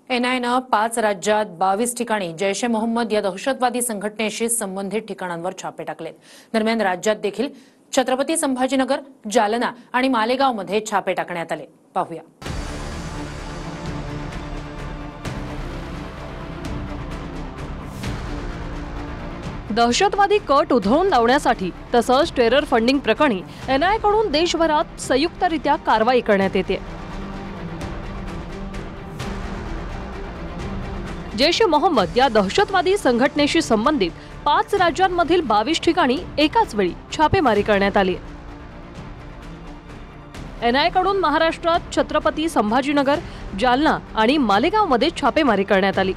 एनआयनं 5 राज्यात 22 ठिकाणी जैश ए मोहम्मद या दहशतवादी संघटनेशी संबंधित ठिकाणांवर छापे टाकले। दरम्यान राज्यात देखील छत्रपती संभाजीनगर, जालना आणि मालेगावमध्ये छापे टाकण्यात आले। पाहूया। दहशतवादी कट उधळून लावण्यासाठी तसंच टेरर फंडिंग प्रकरणी एनआयकडून देशभरात संयुक्तरित्या कारवाई करण्यात येते। जैश ए मोहम्मद या दहशतवादी संघटनेशी संबंधित 5 राज्यांमधील 22 ठिकाणी एकाच वेळी छापेमारी करण्यात आली। एनआयकडून महाराष्ट्रात छत्रपती संभाजीनगर, जालना आणि मालेगावमध्ये छापेमारी करण्यात आली।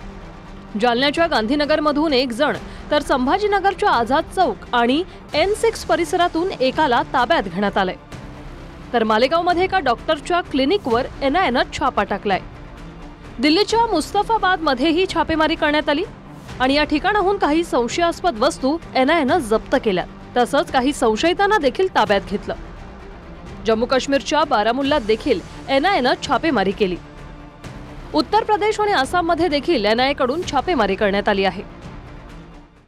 जालन्याच्या गांधीनगरमधून 1 जण तर संभाजीनगरच्या आझाद चौक आणि N6 परिसरातून एकाला ताब्यात घेण्यात आले। तर मालेगावमध्ये एका डॉक्टरच्या क्लिनिकवर एनआयनं छापा टाकलाय। दिल्लीच्या मुस्तफाबादमध्येही छापेमारी करण्यात आली आणि या ठिकाणाहून काही संशयास्पद वस्तू एनआयनं जप्त केल्या, तसंच काही संशयितांना देखील ताब्यात घेतलं। जम्मू काश्मीरच्या बारामुल्लात देखील एनआयनं छापेमारी केली। उत्तर प्रदेश आणि आसाममध्ये देखील एनआयकडून छापेमारी करण्यात आली आहे।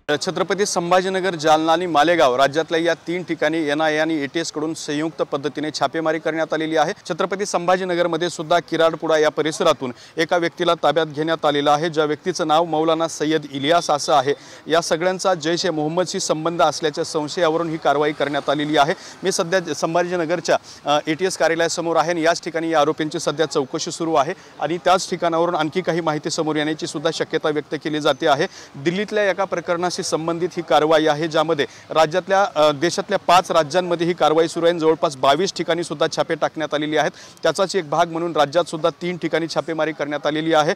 छत्रपती संभाजीनगर, जालना आणि मालेगाव राज्यातल्या या 3 ठिकाणी एनआय आणि एटीएस कडून संयुक्त पद्धतीने छापेमारी करण्यात आलेली आहे। छत्रपती संभाजीनगरमध्ये सुद्धा किराडपुरा या परिसरातून एका व्यक्तीला ताब्यात घेण्यात आलेलं आहे, ज्या व्यक्तीचं नाव मौलाना सय्यद इलियास असं आहे। या सगळ्यांचा जैश ए मोहम्मदशी संबंध असल्याच्या संशयावरून ही कारवाई करण्यात आलेली आहे। मी सध्या संभाजीनगरच्या एटीएस कार्यालयासमोर आहे आणि याच ठिकाणी या आरोपींची सध्या चौकशी सुरू आहे आणि त्याच ठिकाणावरून आणखी काही माहिती समोर येण्याची सुद्धा शक्यता व्यक्त केली जाते आहे। दिल्लीतल्या एका प्रकरणाशी संबंधित ही कारवाई आहे, ज्यामध्ये राज्यातल्या देशातल्या 5 राज्यांमध्ये ही कारवाई सुरू आहे। जवळपास 22 ठिकाणी सुद्धा छापे टाकण्यात आलेले आहेत। त्याचाच एक भाग म्हणून राज्यात सुद्धा 3 ठिकाणी छापेमारी करण्यात आलेली आहे।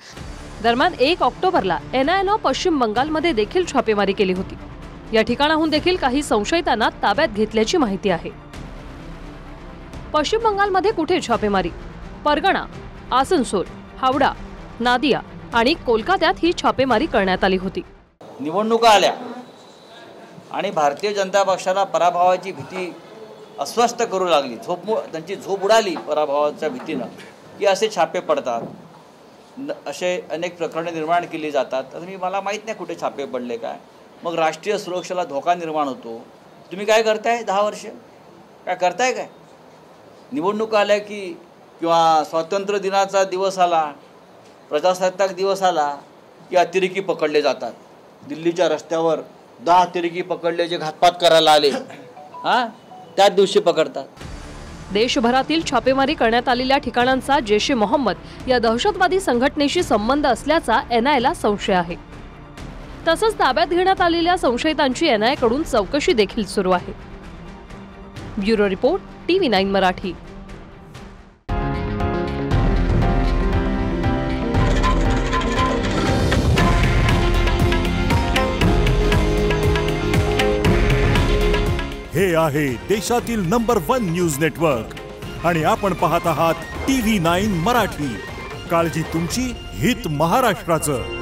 दरम्यान 1 ऑक्टोबरला एनआयनं पश्चिम बंगालमध्ये देखील छापेमारी केली होती। या ठिकाणाहून देखील काही संशयितांना ताब्यात घेतल्याची माहिती आहे। पश्चिम बंगालमध्ये कुठे छापेमारी? परगणा, आसनसोल, हावडा, नादिया आणि कोलकात्यात ही छापेमारी करण्यात आली होती। निवडणुका आल्या आणि भारतीय जनता पक्षाला पराभवाची भीती अस्वस्थ करू लागली, त्यांची झोप उडाली पराभवाच्या भीतीनं, की असे छापे पडतात, असे अनेक प्रकरणे निर्माण केली जातात। आता मला माहीत नाही कुठे छापे पडले काय, मग राष्ट्रीय सुरक्षेला धोका निर्माण होतो। तुम्ही काय करताय 10 वर्ष? काय करताय काय? निवडणुका आल्या की किंवा स्वातंत्र्य दिनाचा दिवस आला, प्रजासत्ताक दिवस आला की अतिरेकी पकडले जातात। दिल्लीच्या रस्त्यावर 10 अतिरेकी पकडले जे घातपात करायला आले, त्याच दिवशी पकडतात। देशभरातील छापेमारी करण्यात आलेल्या ठिकाणांचा जैश ए मोहम्मद या दहशतवादी संघटनेशी संबंध असल्याचा एनआयला संशय आहे। तसंच ताब्यात घेण्यात आलेल्या संशयितांची एनआयकडून चौकशी देखील सुरू आहे। Bureau report, TV9 Marathi. हे आहे देशातील नंबर 1 न्यूज नेटवर्क आणि आपण पाहत आहात TV9 मराठी। काळजी तुमची, हित महाराष्ट्राचं।